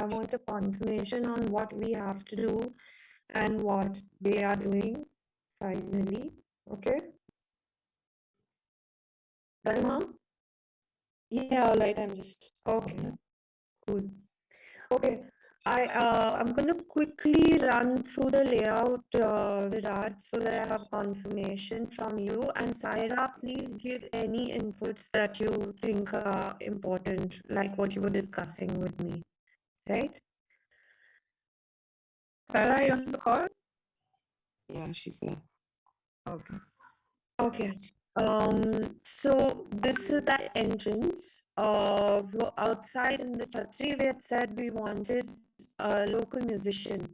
I want a confirmation on what we have to do and what they are doing finally. Okay. Garima? Yeah, all right. I'm just Okay, cool. Okay, I'm gonna quickly run through the layout, Virat, so that I have confirmation from you. And Saira, please give any inputs that you think are important, like what you were discussing with me, right? Sarah, are you on the call? yeah, she's there. Okay. Okay. So this is that entrance. Outside in the Chhatri, we had said we wanted a local musician.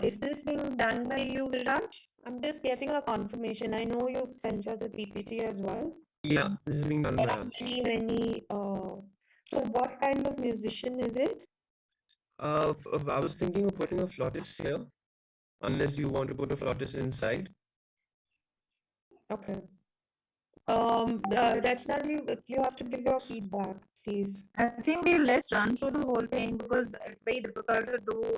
Is this being done by you, Viraj? I'm just getting a confirmation. I know you've sent us a PPT as well, Yeah, this is being done but by I us. need any. So what kind of musician is it? I was thinking of putting a flautist here, unless you want to put a flautist inside. Okay. Rachna, you have to give your feedback, please. I think let's run through the whole thing because it's very difficult to do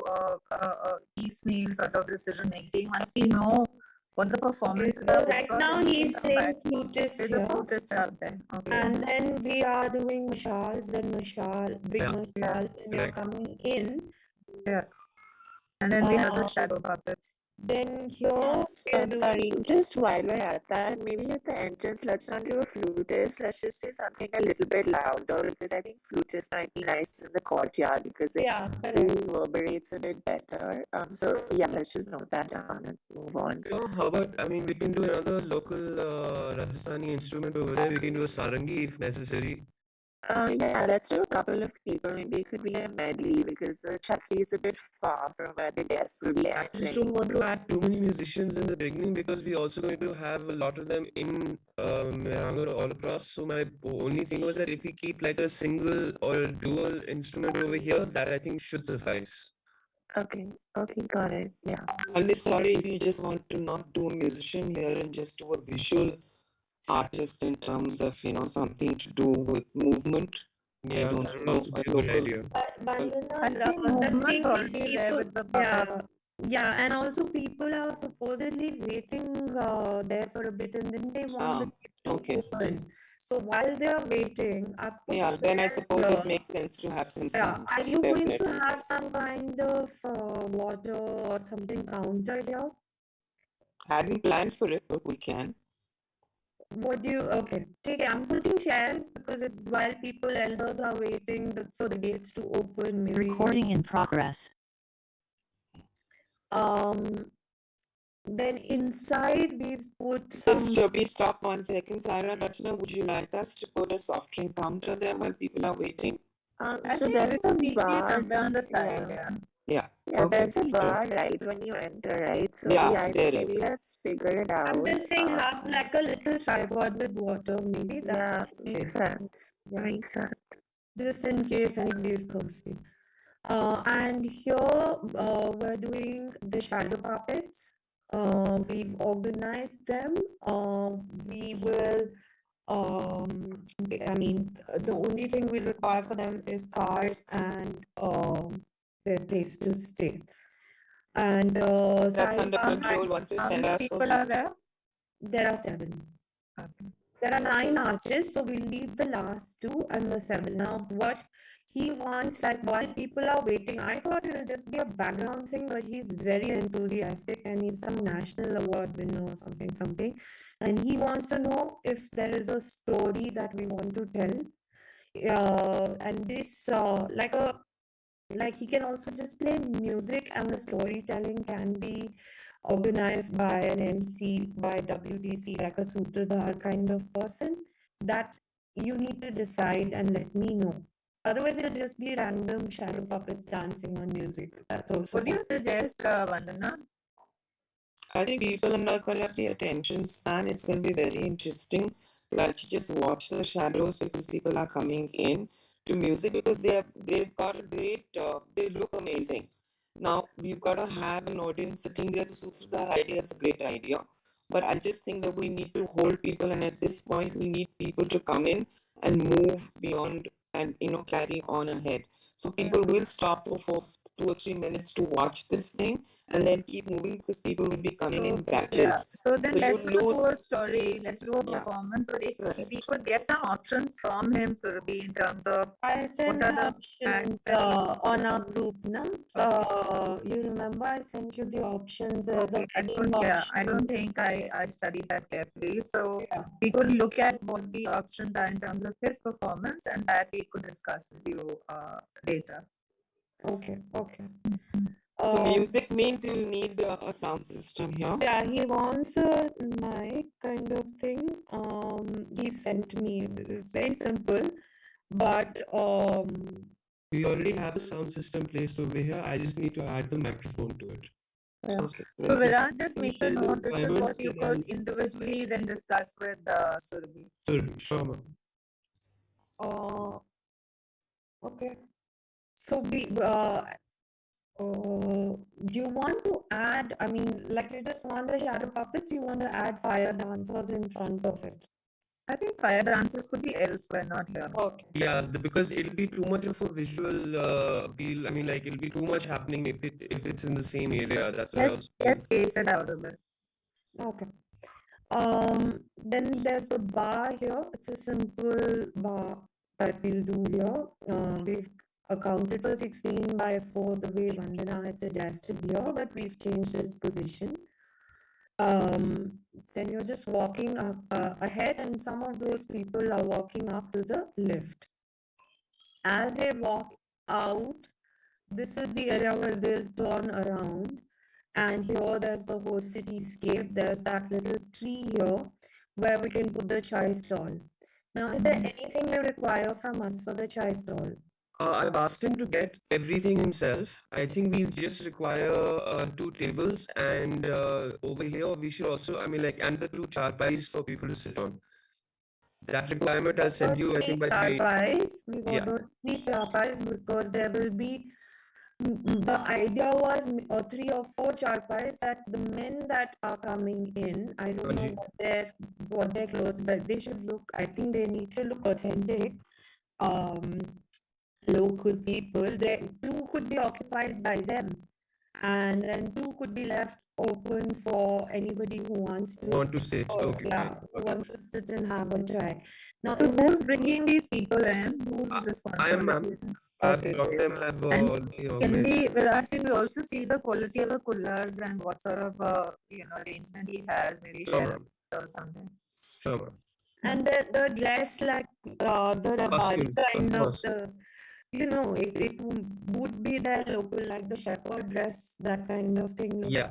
piecemeal sort of decision making once we know what the Okay, performances so are. right now he's saying flutist There's a here, flutist out there. Okay. and then we are doing mashals, then mashal, big Yeah. mashal, and you're Correct. coming in. Yeah. And then we have the Uh, shadow puppets. Then here Yes, we are I'm doing. sorry. Just while we're at that, maybe at the entrance, let's not do a flutist. Let's just do something a little bit louder because I think flutist might be nice in the courtyard because it Yeah, correct. reverberates a bit better. So yeah, let's just note that down and move on. So how about, I mean, we can do another local Rajasthani instrument over there. We can do a sarangi if necessary. Yeah, let's do a couple of people. Maybe it could be a medley because the Chhatri is a bit far from where the guests will be I just entering. don't want to add too many musicians in the beginning because we're also going to have a lot of them in Mehrangarh all across. So my only thing was that if we keep like a single or a dual instrument over here, that I think should suffice. Okay, got it. Yeah. I'll be sorry if you just want to not do a musician here and just do a visual artist in terms of, something to do with movement. Yeah, don't that would know also be a a good local- idea. But Vandana, I think the movement's thing is already there with the puppets. yeah, and also people are supposedly waiting there for a bit, and then they want the gate to okay. open. So while they are waiting, I've put Yeah, then I chairs suppose here. it makes sense to have some Yeah, sound. are you going to Definitely. have some kind of water or something counter here? Hadn't planned for it, but we can. What do you, okay, take it. I'm putting chairs because if while people elders are waiting for the gates to open, maybe. Recording in progress. Then inside we've put Just some. Chobi, stop 1 second. Sarah, Rachna, would you like us to put a soft drink counter there while people are waiting? I So think there's it's a neatly bar. somewhere on the side. Yeah. Yeah. Yeah. Yeah, there's a Okay. bar right when you enter, right? So Yeah, I there think maybe is. let's figure it out. I'm just saying have like a little tripod with water, maybe Yeah, that's makes okay. sense. Yeah. Makes sense. Just in case anybody is thirsty. And here we're doing the shadow puppets. We've organized them. We will, I mean, the only thing we require for them is cars and their place to stay. And That's under control once you How send many us people are there? there are 7. There are 9 arches, so we'll leave the last 2 and the 7. Now, what he wants, like while people are waiting, I thought it'll just be a background thing, but he's very enthusiastic and he's some national award winner or something. And he wants to know if there is a story that we want to tell. And this, like he can also just play music, and the storytelling can be organized by an MC, by WDC, like a Sutradhar kind of person. That you need to decide and let me know. Otherwise, it'll just be random shadow puppets dancing on music. That's also What do you suggest, Vandana? I think people are not going to pay attention span. It's going to be very interesting to actually just watch the shadows because people are coming in to music because they've got a great, they look amazing. Now, we've got to have an audience sitting there. So that idea is a great idea. But I just think that we need to hold people, and at this point, we need people to come in and move beyond and carry on ahead. So people will stop for 2 or 3 minutes to watch this thing and then keep moving because people will be coming in Yeah. batches. So then So you let's not lose. do a story. Let's do a Yeah. performance. But if Correct. we could get some options from him, Surabhi, in terms of I sent are the the options acts that he- on our group, no? You remember I sent you the options. There's Okay, a wedding I don't option. think I studied that carefully. So Yeah. we could look at what the options are in terms of his performance, and that we could discuss with you later. Okay, okay. So Um, music means you'll need a sound system here. yeah, he wants a mic kind of thing. He sent me. It's very simple, but We already have a sound system placed over here. I just need to add the microphone to it. Okay. So Great. Virat, just make a share the note. This is requirement what you and I'll- could individually then discuss with Surabhi. Sure, ma'am. uh, okay. So do you want to add? I mean, like you just want the shadow puppets. You want to add fire dancers in front of it. I think fire dances could be elsewhere, not here. Okay. Yeah, because it'll be too much of a visual appeal. I mean, like it'll be too much happening if it's in the same area. That's what I was Let's space it out a bit. Okay. Then there's the bar here. It's a simple bar that we'll do here. We've accounted for 16 by 4 the way Vandana had suggested here, but we've changed its position. Then you're just walking up ahead, and some of those people are walking up to the lift. As they walk out, this is the area where they'll turn around, and here there's the whole cityscape. There's that little tree here where we can put the chai stall. Now, is there anything they require from us for the chai stall? I've asked him to get everything himself. I think we just require 2 tables, and over here we should also, I mean, like, and the 2 charpais for people to sit on. That requirement I'll send you, I think, by today. We Yeah. got 3 charpais because there will be. The idea was 3 or 4 charpais that the men that are coming in, I don't know what their clothes, but they should look. I think they need to look authentic. Local people. There 2 could be occupied by them, and then 2 could be left open for anybody who wants to. Want to sit? Okay. Yeah, who Okay. wants to sit and have a chai. Now, So is there who's bringing these people in? Who's I am, responsible? ma'am. I've Okay, got great. them. I've And already Can organized. Virat, can we also see the quality of the coolers and what sort of arrangement he has? Maybe Sure, share ma'am. it or something. Sure, ma'am. and the dress like the rabari Costume, kind of of course. it would be their local like the shepherd dress, that kind of thing. Yeah,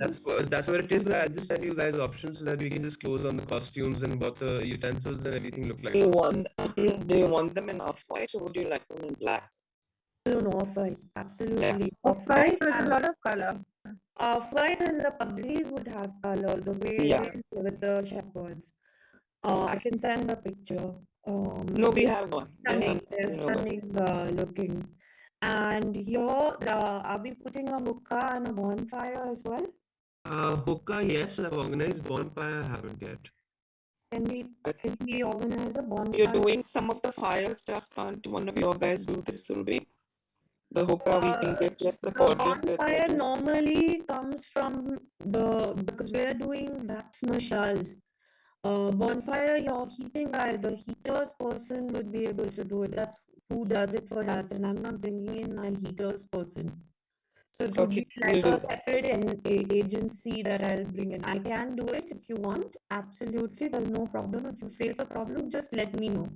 that's what it is. But I'll just send you guys options so that we can just close on the costumes and what the utensils and everything look like. Do you want them in off-white or would you like them in black? No, off-white, absolutely. Off-white with a lot of color. Off-white and the pagris would have color the way Yeah. they do with the shepherds. I can send a picture. No, we have one. Stunning, Yeah, they're you know that. stunning looking. And here, are we putting a hookah and a bonfire as well? Hookah, yes, I've organized. Bonfire, I haven't yet. Can we organize a bonfire? You're doing some of the fire stuff. Can't one of your guys do this, Surabhi? The hookah, we can get just the The quadrants that bonfire we do. normally comes from because we are doing wax mashals. Bonfire, you're heating by the heaters person would be able to do it. That's who does it for us, and I'm not bringing in my heaters person. So it would Okay, be like we'll a do that. separate agency that I'll bring in. I can do it if you want. Absolutely, there's no problem. If you face a problem, just let me know.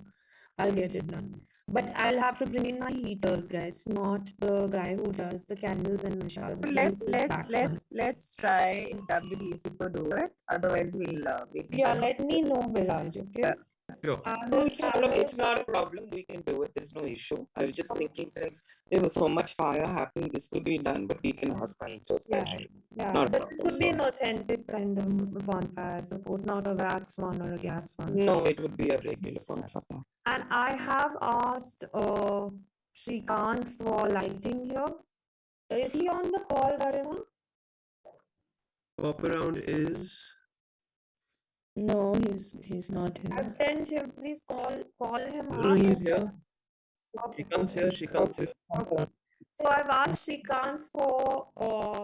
I'll get it done. But I'll have to bring in my heaters, guys, not the guy who does the candles and mashals. So let's try if WDC could do it. Otherwise, we'll wait. Yeah, let me know, Viraj, okay? Yeah. Sure. No, it's not a problem. We can do it. There's no issue. I was just thinking since there was so much fire happening, this could be done, but we can ask hunters Yeah, that. yeah. Not a But it problem. could be an authentic kind of bonfire, I suppose, not a wax one or a gas one. No, it would be a regular bonfire. And I have asked Shrikant for lighting here. Is he on the call, Garima? Pop around is. No, he's not here. I've sent him. Please call him No, up. he's here. She comes here. Okay. So I've asked Shrikant for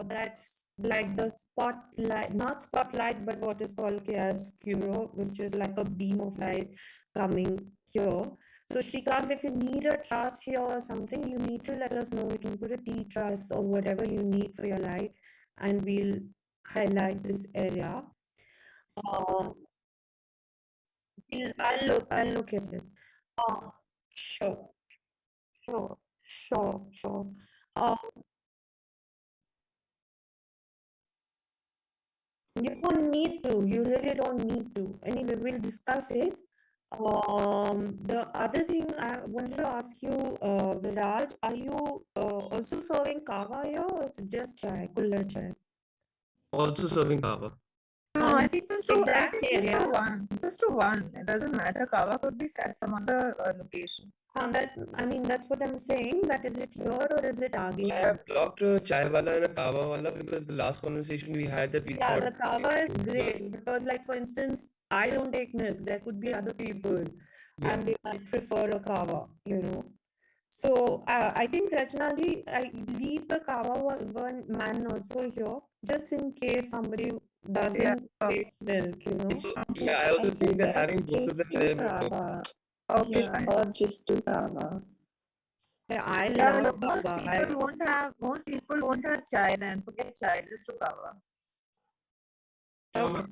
that's like the spotlight, not spotlight, but what is called chiaroscuro, which is like a beam of light coming here. So Shrikant, if you need a truss here or something, you need to let us know. We can put a T truss or whatever you need for your light, and we'll highlight this area. Uh, I'll look at it. Uh, sure, sure. Uh, You don't need to. You really don't need to. Anyway, we'll discuss it. The other thing I wanted to ask you, Viraj, are you also serving kava here or it's just chai, kullar chai? Also serving kava. No, I And think just to, I exact think just to area. one, just to one. It doesn't matter. Kava could be at some other location. I mean, that's what I'm saying. That is it here or is it I Aage? have blocked a chai wala and a kava wala because the last conversation we had that we Yeah, thought the kava is great because, like, for instance, I don't take milk. There could be other people and they might prefer a kava, you know. So I think Rachna ji, I leave the kava one man also here, just in case somebody doesn't take milk, you know. So yeah, I also think that having Let's both of them just do there would work. kava. Okay, Yeah, fine. or just do kava. I Yeah, love look, kava. most people won't have chai then. Forget chai, just to kava. Okay.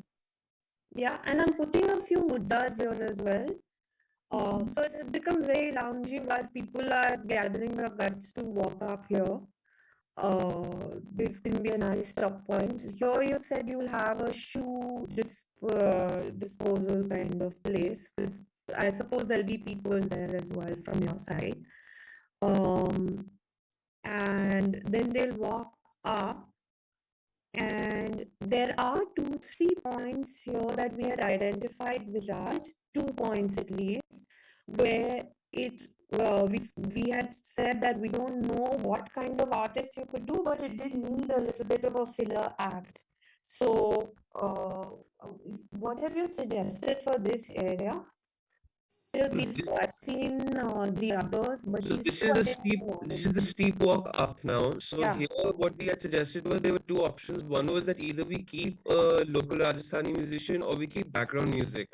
Yeah, and I'm putting a few muddas here as well. So it becomes very loungy while people are gathering their guts to walk up here. This can be a nice stop point. Here you said you'll have a shoe disposal kind of place with, I suppose there'll be people there as well from your side. Um, and then they'll walk up, and there are 2, 3 points here that we had identified, Viraj, 2 points at least, where it we had said that we don't know what kind of artist you could do, but it did need a little bit of a filler act. So, what have you suggested for this area? I've seen the others, but So these two I didn't know. this is the steep walk up now. So Yeah. here what we had suggested was there were two options. One was that either we keep a local Rajasthani musician or we keep background music.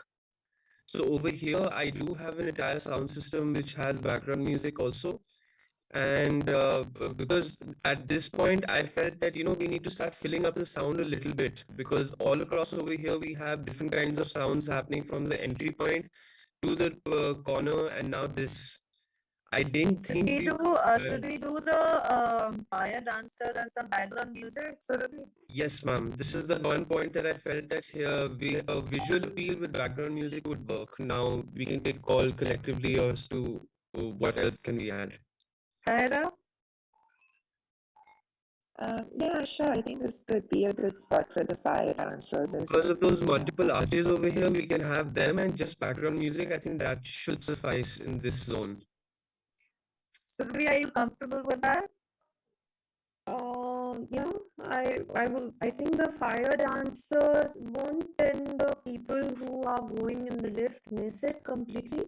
So over here I do have an entire sound system which has background music also. And because at this point I felt that we need to start filling up the sound a little bit, because all across over here we have different kinds of sounds happening from the entry point to the corner, and now this. I didn't think Should we do the fire dancer and some background music? So that Yes, ma'am. This is the one point that I felt that here a visual appeal with background music would work. Now we can take call collectively as to what else can we add. Saira? Yeah, sure. I think this could be a good spot for the fire dancers as Because well. of those multiple arches over here, we can have them and just background music. I think that should suffice in this zone. Surabhi, are you comfortable with that? Yeah, I think the fire dancers won't then the people who are going in the lift miss it completely.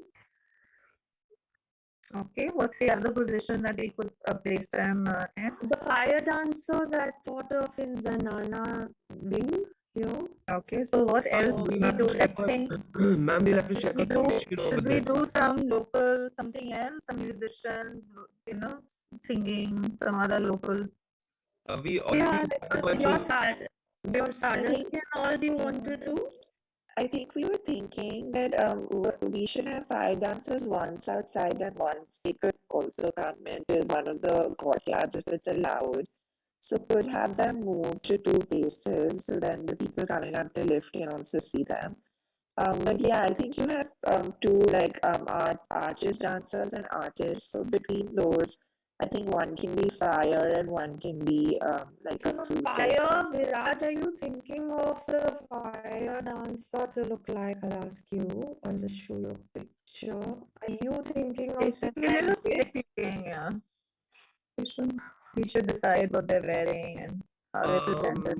Okay, what's the other position that we could place them in? The fire dancers I thought of in Zanana wing here. Okay, so what else Oh, could we'll we have to do? check Let's on- think. Ma'am, we'll have to check We on the do, issue over should we there. do some local, something else, some musicians, singing, some other local? We already Yeah, have that was one your with- side. Your side think- and all you want to do. I think we were thinking that we should have fire dancers once outside, and once they could also come into one of the courtyards if it's allowed. So could have them move to two places, so then the people coming up the lift can also see them. But yeah, I think you have two like artist dancers and artists. So between those, I think one can be fire and one can be like a So flute fire, person. Viraj, are you thinking of the fire dancer to look like? I'll ask you. I'll just show you a picture. Are you thinking They of should them be a little like this? stick looking, yeah. We should decide what they're wearing and how they present it.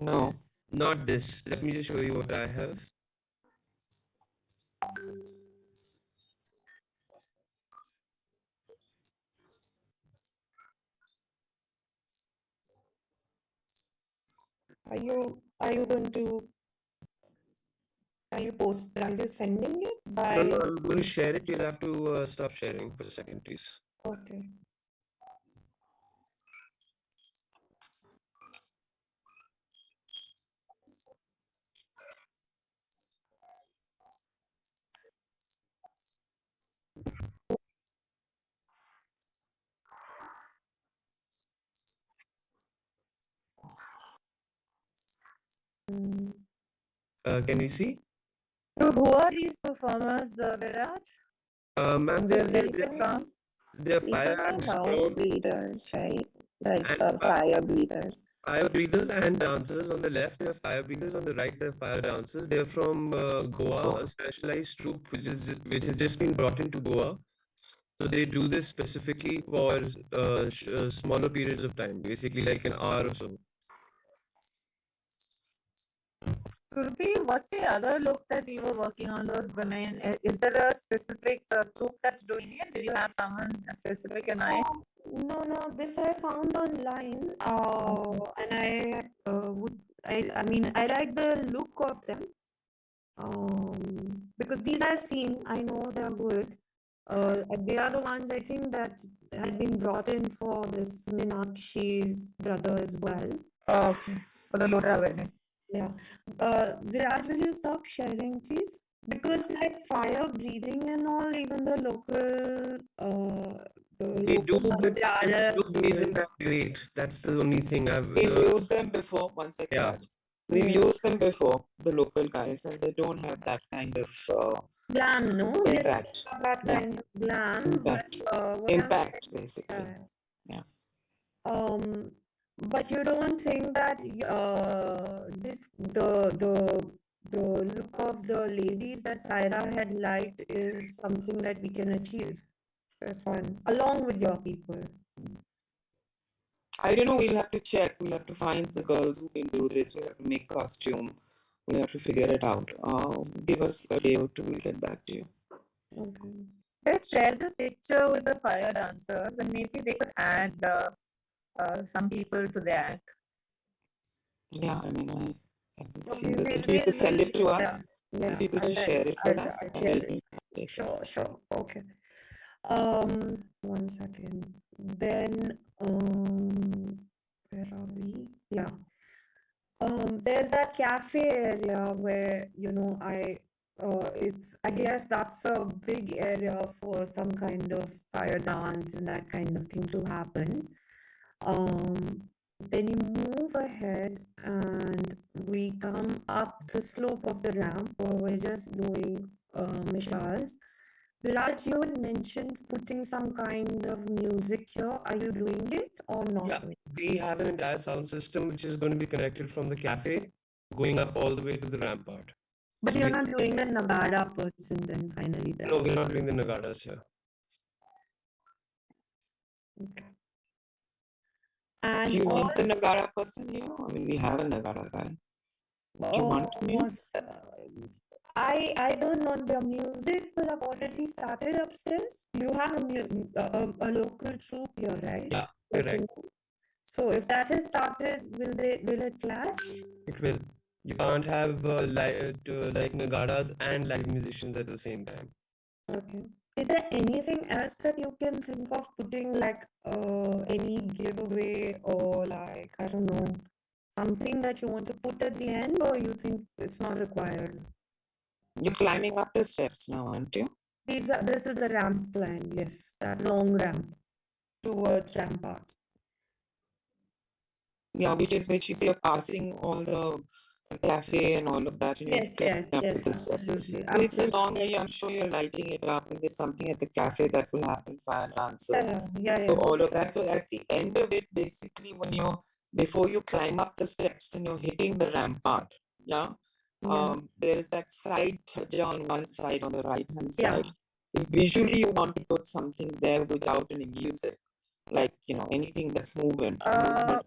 No, not this. Let me just show you what I have. Are you going to are you sending it by No, I'm going to share it. You'll have to stop sharing for a second, please. okay. Mm. Can we see? So who are these performers, Viraj? Ma'am, Where is it from? they're These fire are acts house from breathers, right? Like and fire breathers. fire breathers and dancers. On the left, they're fire breathers. On the right, they're fire dancers. They're from Goa, a specialized troupe which has just been brought into Goa. So they do this specifically for smaller periods of time, basically like an hour or so. Surabhi, what's the other look that we were working on those women? Is there a specific group that's doing it? Did you have someone specific in mind? No, this I found online, and I mean, I like the look of them, because these I've seen, I know they're good. They are the ones I think that had been brought in for this Meenakshi's brother as well. Oh, okay. For the Lota wedding. Yeah. Viraj, will you stop sharing, please? Because like fire breathing and all, even the local, They do, but the Mudras look do isn't it. that great. That's the only thing I've. We've used them before, one second. Yeah. Raj. We've Yeah. used them before, the local guys, and they don't have that kind of Glam, no? They don't impact. have that Yeah. kind of glam, but Impact. what else? Impact, basically. Yeah. Yeah. But you don't think that the look of the ladies that Saira had liked is something that we can achieve? This one, along with your people. I don't know, we'll have to check. We'll have to find the girls who can do this. We'll have to make costume. We'll have to figure it out. Give us a day or two, we'll get back to you. Okay. Let's share this picture with the fire dancers and maybe they could add some people to the act. Yeah, I mean, I haven't seen Okay, this. If you could send it to us, yeah, if you could just I'll share it with I'll us, and share we'll it. be updated. Sure. Okay. 1 second. Then, where are we? Yeah. There's that cafe area where, I guess that's a big area for some kind of fire dance and that kind of thing to happen. Then you move ahead and we come up the slope of the ramp where we're just doing mishas. Viraj, you had mentioned putting some kind of music here. Are you doing it or not Yeah, doing it? we have an entire sound system which is going to be connected from the cafe going up all the way to the rampart. But So you're we- not doing the Nagada person then finally there. No, we're not doing the Nagadas here. Okay. Do And you all want the Nagara person here? I mean, we have a Nagara guy. Do you want me? I don't know, the music will have already started upstairs. You have a local troupe here, right? Yeah, Or correct. something. So if that has started, will it clash? It will. You can't have like Nagadas and live musicians at the same time. Okay. Is there anything else that you can think of putting, like any giveaway or like, I don't know, something that you want to put at the end, or you think it's not required? You're climbing up the steps now, aren't you? This is the ramp climb, yes, that long ramp towards rampart. Yeah, which is you're passing all the cafe and all of that, and you're Yes, climbing up yes, the steps. absolutely. So it's a long area. I'm sure you're lighting it up, and there's something at the cafe that will happen, fire dancers. Yeah. So all of that. So at the end of it, basically, before you climb up the steps and you're hitting the rampart, yeah, there is that side chaja on one side, on the right hand Yeah. side. If visually you want to put something there without any music, like anything that's movement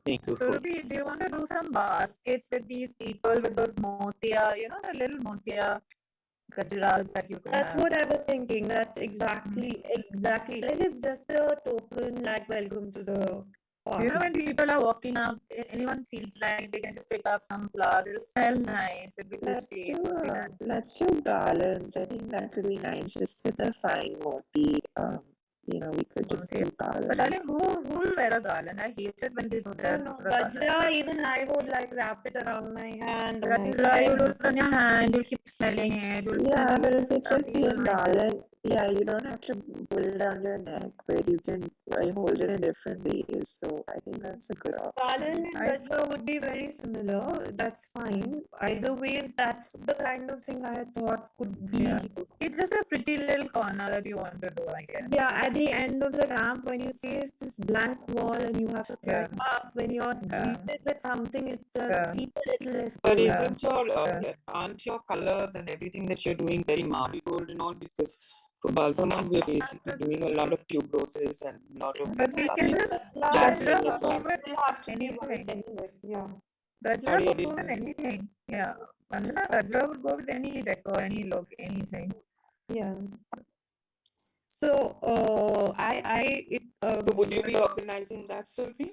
make you put. Surabhi, do you want to do some baskets with these people with those motia, the little motia gajaras that you could That's have? what I was thinking. That's exactly. Like it's just a token, like welcome to the You know, when people are walking up, anyone feels like they can just pick up some flowers. It'll smell nice. It'll be Let's pretty. do It'll be nice. let's do garlands. I think that could be nice, just with a fine moti. We could just Okay. do But garlands. darling, who will wear a garland? I hate it when they No, wear no, a garland. Gajra, even I would like wrap it around my hand or my Gajra, you do head. it on your hand. You'll keep smelling it. Yeah, but if it's a People thin might- garland, yeah, you don't have to put it on your neck, but you can hold it in different ways. So I think that's a good option. Garland and Gajra would be very similar. That's fine. Either ways, that's the kind of thing I thought could be. Yeah. It's just a pretty little corner that you want to do, I guess. Yeah, at the end of the ramp, when you face this blank wall and you have to climb up, when you're greeted with something, it feels a little less But cool. aren't your colors and everything that you're doing very marigold and all? Because for balsamum, we're basically doing a lot of tuberoses and a lot of. But we can just Jasmine Gajra as will well. go with Will have to be anything. white anyway. Yeah. Gajra Sorry, I would go didn't with hear. anything. Yeah. Vandana, Gajra would go with any decor, any look, anything. Yeah. So, So would you be organizing that, Surabhi?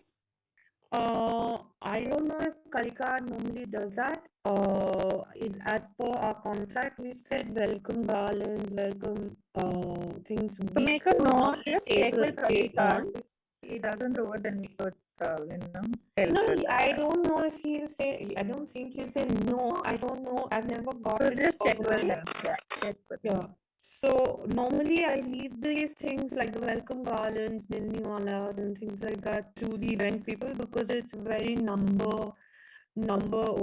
I don't know if Kalika normally does that. As per our contract, we've said welcome garlands, welcome things. To make a note, just check with take Kalika. on. If he doesn't do it, then we could, help No, with I that. don't know if he'll say. I don't think he'll say no. I don't know. I've never got So it just check with organized. him. Yeah, check with him. Yeah. So normally I leave these things like the welcome garlands, milniwalas and things like that to the event people because it's very number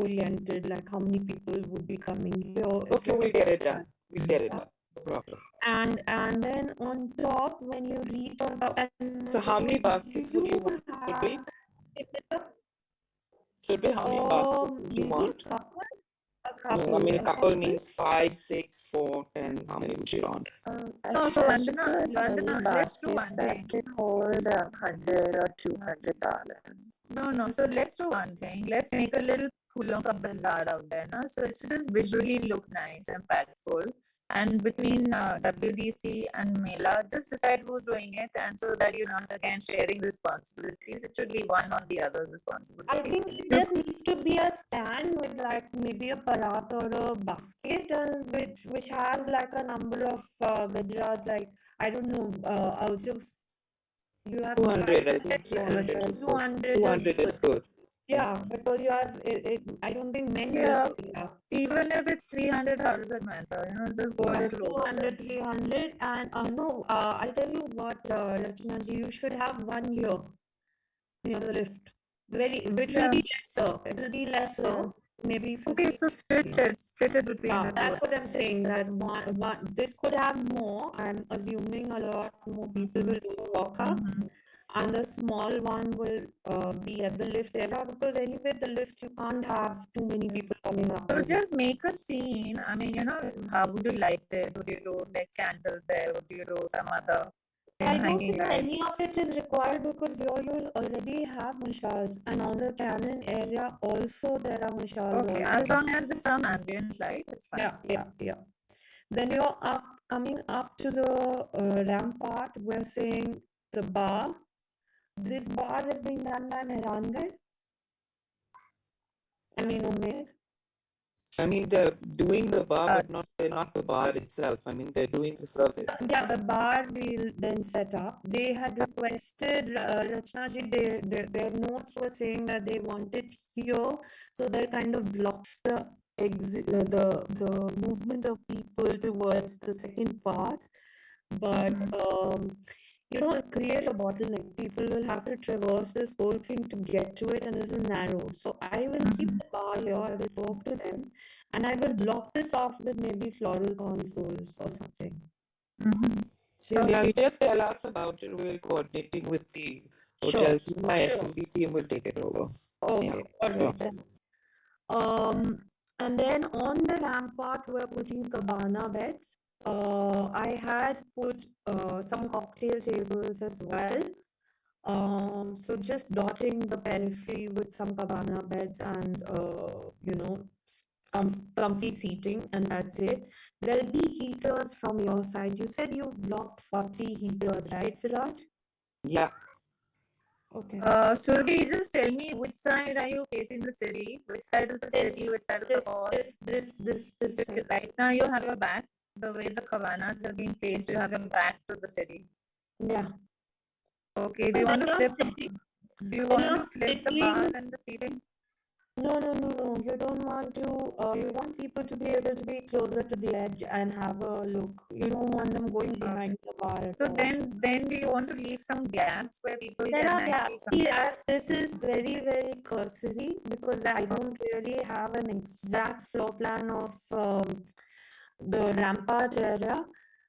oriented, like how many people would be coming here. Okay, we'll get it done. We'll get it done. No problem. And then on top, when you reach on top, and So how many baskets would you want, Surabhi? Surabhi, how many baskets would you maybe want? a No, couple. I mean, a And couple then means 5, 6, 4, 10. How many would you want? No, so Let's just do Vandana, as many Vandana, let's do baskets one that thing. can hold 100 or 200 garlands. No. So let's do one thing. Let's make a little Phoolon ka bazaar out there, no? So it should just visually look nice and impactful. And between WDC and Mela, just decide who's doing it, and so that you're not again sharing responsibilities. It should be one or the other's I responsibility. think it just needs to be a stand with like maybe a parat or a basket and which has like a number of gajras, like I don't know, out of you have 200, I think 500 200 is good. 200 200 is good. Yeah, because you have I don't think men Yeah. will take up. Even if it's 300, how does it matter? Just go a little over. 200, 300, and no, I'll tell you what, Rachna ji, you should have one here near the lift. Which will be lesser. It will be lesser, maybe 50. Okay, so split it between Yeah, the two. that's what I'm saying. That this could have more. I'm assuming a lot more people will do a walk up, and the small one will be at the lift area because anyway, the lift you can't have too many people coming up. So just make a scene. I mean, how would you light it? Would you do like candles there? Would you do some other I don't hanging think lights? any of it is required because you already have mashals, and on the cannon area also there are mashals. Okay, also. as long as there's some ambient light, it's fine. Yeah. Then you're coming up to the ramp part. We're saying the bar. This bar is being done by Mehrangarh. I mean, Umaid. I mean, they're doing the bar, but they're not the bar itself. I mean, they're doing the service. Yeah, the bar we'll then set up. They had requested, Rachna ji, their notes were saying that they want it here, so that kind of blocks the the movement of people towards the second part. But create a bottleneck. People will have to traverse this whole thing to get to it, and this is narrow. So I will keep the bar here. I will talk to them, and I will block this off with maybe floral consoles or something. So yeah, you just tell us about it. We're coordinating with the hotel team. My F&B team will take it over. Okay, all right then. And then on the rampart, we're putting cabana beds. I had put some cocktail tables as well. So just dotting the periphery with some cabana beds and comfy seating, and that's it. There'll be heaters from your side. You said you blocked 40 heaters, right, Viraj? Yeah. Okay. Surabhi, just tell me which side are you facing the city? Which side is the city? Which side of the horse? This So side. right now you have your back. The way the cabanas are being placed, you have your back to the city. Yeah. Okay. Do So you want when to you're flip the? sitting, Do you when want to you're flip the sitting, bar and the seating? no. You don't want to. You want people to be able to be closer to the edge and have a look. You don't want them going behind the bar at So all. then do you want to leave some gaps where people There can are actually gaps. See, this is very, very cursory because I don't really have an exact floor plan of the rampart area.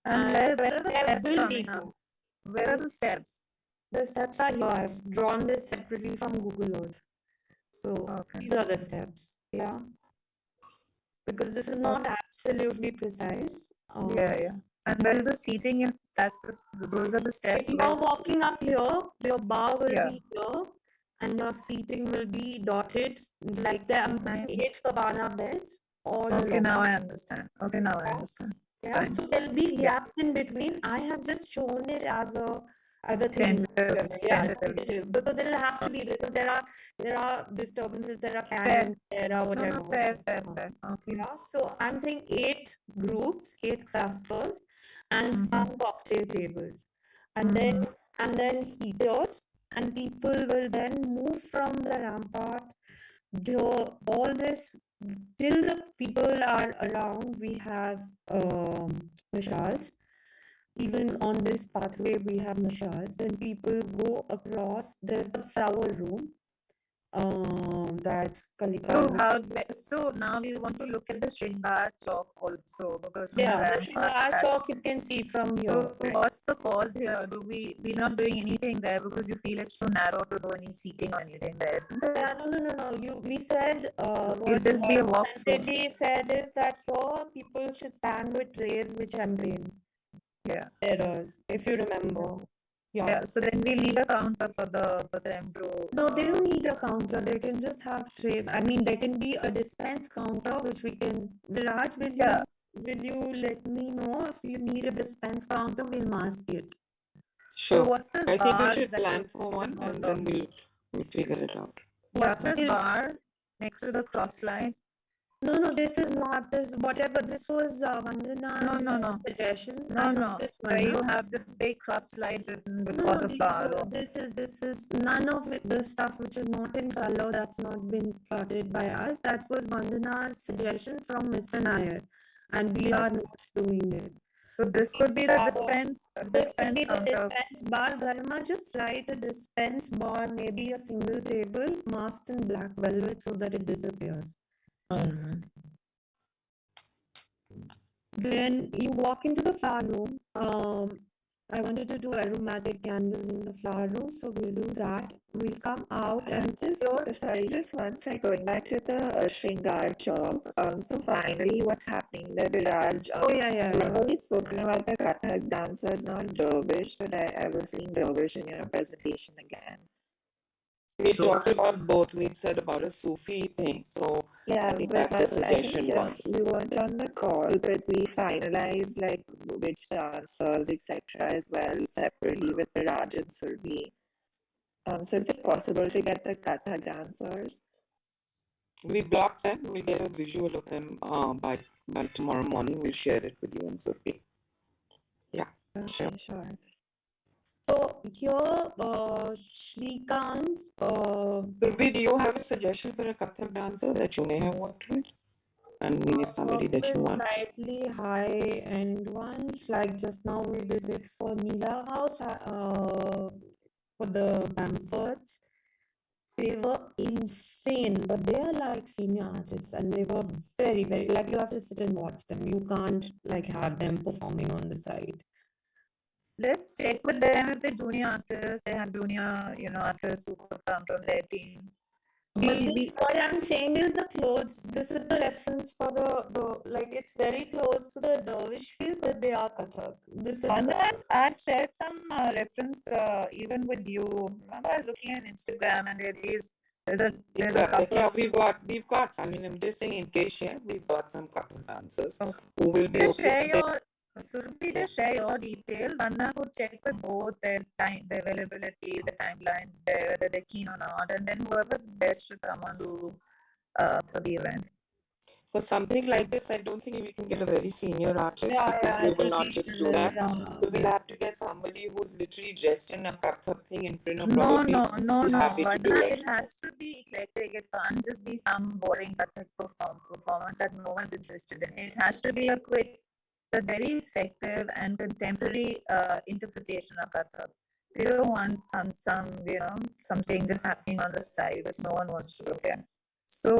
And where are the There steps will coming be up? no. Where are the steps? The steps are here. I've drawn this separately from Google Earth. So Okay. these are the steps. Yeah. Because this is not absolutely precise. Yeah. And where is the seating? If those are the steps. If you are walking up here, your bar will Yeah. be here and your seating will be dotted like there. I'm putting Nice. 8 cabana beds all Okay, along. now I understand. Okay, now I understand. Yeah, Fine. so there'll be Yeah. gaps in between. I have just shown it as a thing. Tentative. Yeah, Tentative. tentative, because it'll have to be because there are disturbances, there are Fair. canyons, there are No, whatever. fair. Okay. Yeah, so I'm saying 8 groups, 8 clusters, and Mhm. some cocktail tables, and Mhm. then heaters, and people will then move from the rampart. Do all this till the people are around. We have mashals. Even on this pathway, we have mashals. Then people go across. There's the flower room. That Kalika. So now we want to look at the Shringar chalk also because from the Yeah, the rampart. Shringar chalk you can see from here. So what's the cause here? We're not doing anything there because you feel it's too narrow to do any seating or anything there, isn't it? Yeah, no. We said Will this be a walkthrough? Sanjay said is that here people should stand with trays which undrained. Yeah. Errors, if you remember. Yeah. So then we need a counter for them to. No, they don't need a counter. They can just have trays. I mean, there can be a dispense counter, which we can. Viraj, Yeah. will you let me know if you need a dispense counter? We'll mask it. So Sure. what's this I think we bar should that plan you for one want and to- then we'll figure it out. What's Yeah, this bar next to the cross light? No, this is not this. Whatever this was, Vandana's No. suggestion. No, I know no. this Where one. you have this big cross light written No, before the these flower were- room. this is none of it, the stuff which is not in color. That's not been plotted by us. That was Vandana's suggestion from Mr. Nair, and we are not doing it. So this could be the This could dispense be the counter. dispense bar. Garma, just write a dispense bar, maybe a single table, masked in black velvet so that it disappears. Then you walk into the flower room. I wanted to do aromatic candles in the flower room, so we'll do that. We'll come out and Just one sec, going back to the Shringar job. So finally, what's happening there, Viraj? oh yeah. Remember we've spoken about the Kathak dancers, not Dervish, but I was seeing Dervish in your presentation again. We So- talked about both. We said about a Sufi thing. So Yeah, I think but that's the I think suggestion was. you weren't on the call, but we finalized like which dancers, etc. as well, separately with Viraj and Surbi. So is it possible to get the Katha dancers? We blocked them. We'll get a visual of them by tomorrow morning. We'll share it with you and Sophie. Yeah, sure. Okay, sure. So here, Shrikant, Sophie, do you have a suggestion for a Kathak dancer that you may have worked with? And maybe somebody that you want. slightly high-end ones, like just now we did it for Neela House, for the Bamfords. They were insane, but they are like senior artists, and they were very, very like you have to sit and watch them. You can't like have them performing on the side. Let's check with them if they're junior artists. They have junior, artists who could come from their team. What I'm saying is the clothes. This is the reference for the like it's very close to the dervish feel, but they are Kathak. This is On the, that, I shared some reference even with you. Remember, I was looking at Instagram and there's a Exactly. couple. Yeah, we've got. I mean, I'm just saying in case, yeah, we've got some Kathak dancers Okay. who will be Just okay. share So your Surabhi, just share your details. Anna could check with both their time, their availability, the timelines, whether they're keen or not, and then whoever's best should come on to for the event. For something like this, I don't think we can get a very senior artist Yeah, because yeah, they it will will not be just do that. So we'll yeah. have to get somebody who's literally dressed in a Kathak thing in print or No, probably no, happy to do Vandana, it. it has to be eclectic. It can't just be some boring Kathak performance that no one's interested in. It has to be a quick, but very effective and contemporary interpretation of Kathak. We don't want something just happening on the side which no one wants to look at. So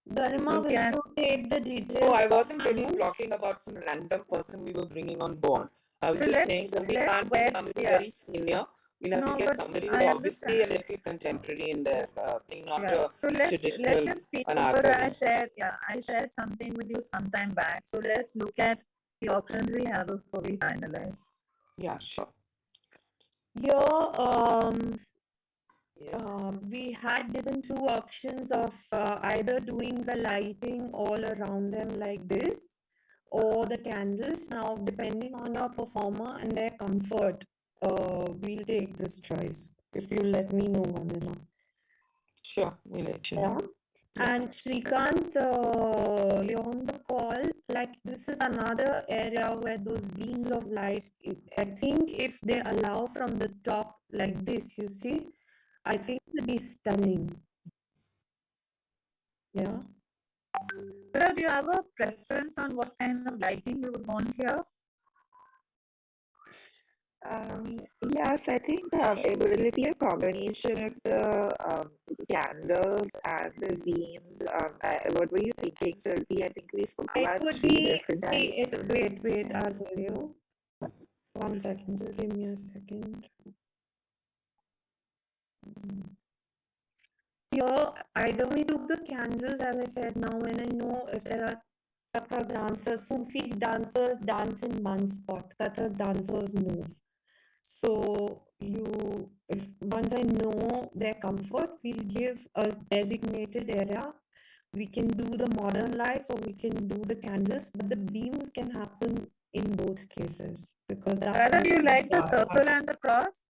Garima, look will at. you take the details? Oh, I wasn't really Simon? talking about some random person we were bringing on board. I was So just let's saying that we let's can't get wed. somebody Yeah. very senior. We'll have to No, get but somebody who's I obviously a understand. little contemporary in their thing, not Yeah. a So let's traditional just see an because archive. I shared something with you sometime back. So let's look at the options we have before we finalize. Yeah, sure. Here, we had given two options of either doing the lighting all around them like this or the candles. Now, depending on your performer and their comfort, we'll take this choice if you let me know, Vanilla. Sure, we'll let you Yeah. know. And Shrikant, you're on the call. Like, this is another area where those beams of light, I think if they allow from the top like this, you see, I think it'll be stunning. Yeah. But do you have a preference on what kind of lighting you would want here? Yes, I think it will be a combination of the candles and the beams. What were you thinking, Sylvie? I think we spoke It about would three be, different see, types. wait, I'll tell you. 1 second, just give me a second. Here, either we do the candles, as I said, now when I know if there are Kathak dancers, Sufi dancers dance in one spot, Kathak dancers move. So if once I know their comfort, we'll give a designated area. We can do the modern lights or we can do the candles, but the beam can happen in both cases because that's Rather, do you like the Yeah. circle and the cross?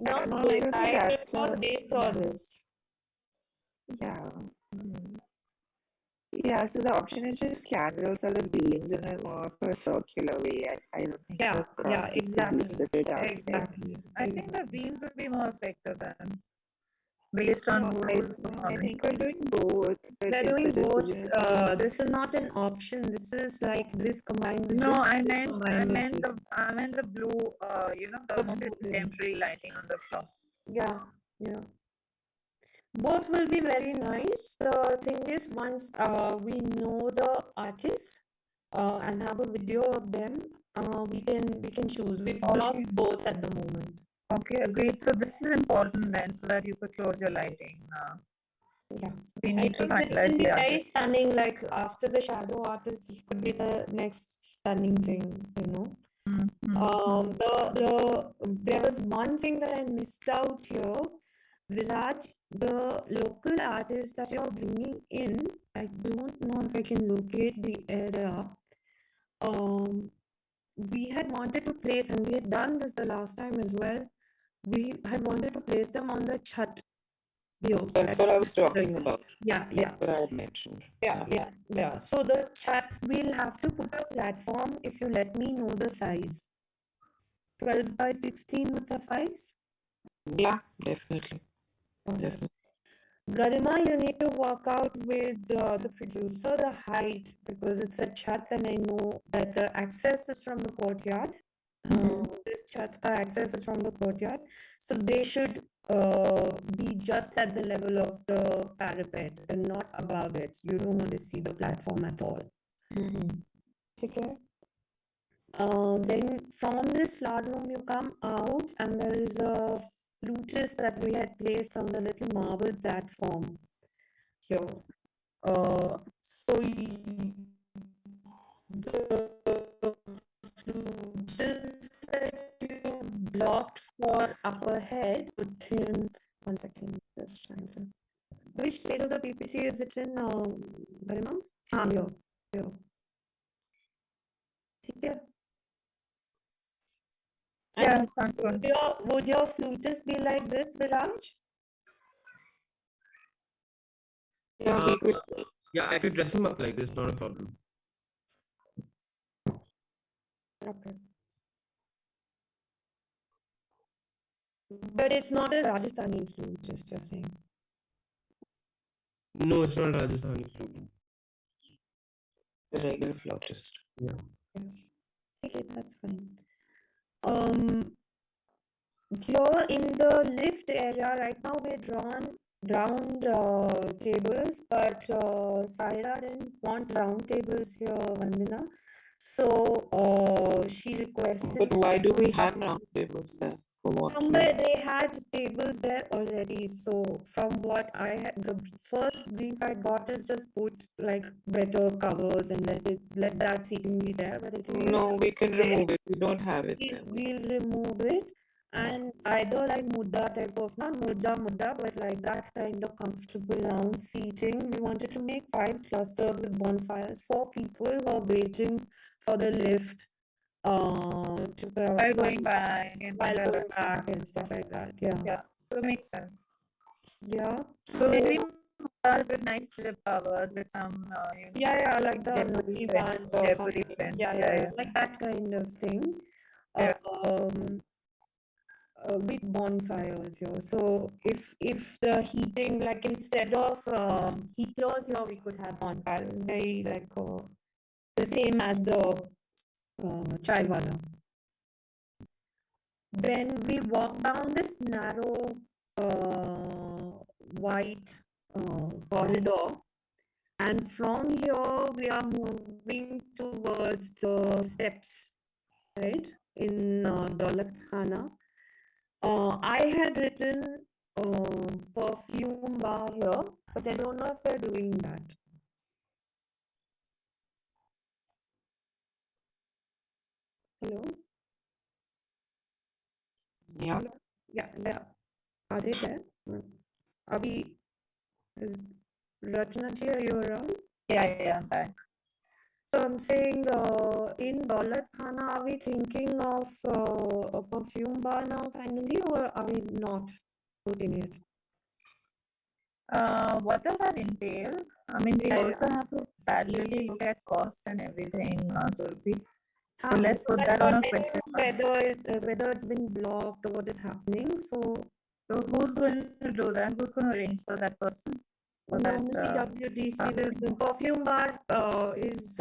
Not No, this. I don't think I that's prefer this or this. yeah. Yeah, so the option is just candles or the beams in a more of a circular way. I don't think Yeah, the cross is exactly. conducive to dancing. Exactly. I think the beams would be more effective then, based on who's I performing. think we're doing both, but We're if the doing both. decision is This is not an option. This is like this combined with No, this. I this meant combined with this. I meant the blue. The more blue thing. contemporary lighting on the floor. Yeah, yeah. Both will be very nice. The thing is, once we know the artist and have a video of them, we can choose. We've blocked both at the moment. Okay, agreed. So this is important then, so that you could close your lighting. Yeah. So we I need to think this finalize can be the very artist. stunning. Like after the shadow artist, this could be the next stunning thing, you know. There was one thing that I missed out here. Viraj, the local artist that you're bringing in, I don't know if I can locate the area. We had wanted to place, and we had done this the last time as well. We had wanted to place them on the chat here. That's what I was talking about. Yeah. What I had mentioned. Yeah. So the chat, we'll have to put a platform if you let me know the size. 12 by 16 would suffice. Yeah, definitely. Definitely. Garima, you need to work out with the producer the height because it's a chat and I know that the access is from the courtyard. This chat, the access is from the courtyard. So they should be just at the level of the parapet and not above it. You don't want to see the platform at all. Okay. Then from this flower room, you come out, and there is a flutist that we had placed on the little marble platform here. So the flutist that you blocked for upper head with him. 1 second, just trying to. Which page of the PPT is it in, Garima? Here. here. Okay. Yeah, And sounds good. would your flutist be like this, Viraj? Yeah, we could. Yeah, I could dress him up like this, not a problem. Okay. But it's not a Rajasthani flute, just saying. No, it's not Rajasthani flute. The regular flautist. Yeah. Okay, that's fine. Here in the lift area right now, we're drawn round tables, but Saira didn't want round tables here, Vandana. So she requested. But why do we have round tables there? For what? Somewhere they had tables there already. So from what I had, the first brief I got is just put like better covers and let that seating be there. But if you No, we can there, remove it. We don't have it there. we'll remove it and either like mudda type of, not mudda, but like that kind of comfortable round seating. We wanted to make 5 clusters with bonfires for people who are waiting for the lift to While going back and while things like going that. back and stuff like that. Yeah. Yeah, so it makes sense. Yeah. So maybe cars with nice slip covers with some, Yeah, like the Jaipuri Jaipuri print, band or Jaipuri something. print. Yeah, like that kind of thing. Yeah. With bonfires here. So if the heating, like instead of heaters here, we could have bonfires. Very like the same as the chai wala. Then we walk down this narrow white corridor, and from here we are moving towards the steps, right? In Daulat Khana. I had written perfume bar here, but I don't know if they're doing that. Hello? Yeah. Yeah. Are they there? Are we, is Rachna ji, are you around? Yeah, I'm back. So I'm saying in Daulat Khana, are we thinking of a perfume bar now finally, or are we not putting it? What does that entail? I mean, we also have to parallelly look at costs and everything, Surabhi. So let's put that on a question mark. Whether it's been blocked or what is happening. So So who's going to do that? Who's going to arrange for that person? For that, normally WDC will, the perfume bar is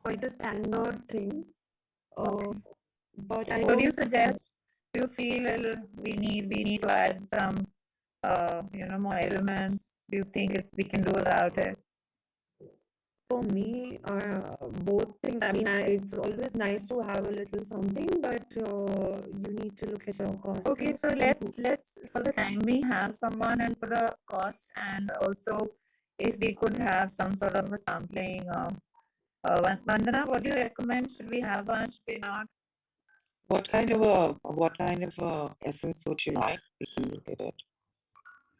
quite a standard thing. But I What do you don't suggest? Do you feel we need to add some more elements? Do you think we can do without it? for me, both things. I mean, it's always nice to have a little something, but you need to look at your costs. Okay, so let's for the time we have someone and for the cost, and also if we could have some sort of a sampling. Vandana, what do you recommend? Should we have one? Should we not? What kind of essence would you like? We can look at it.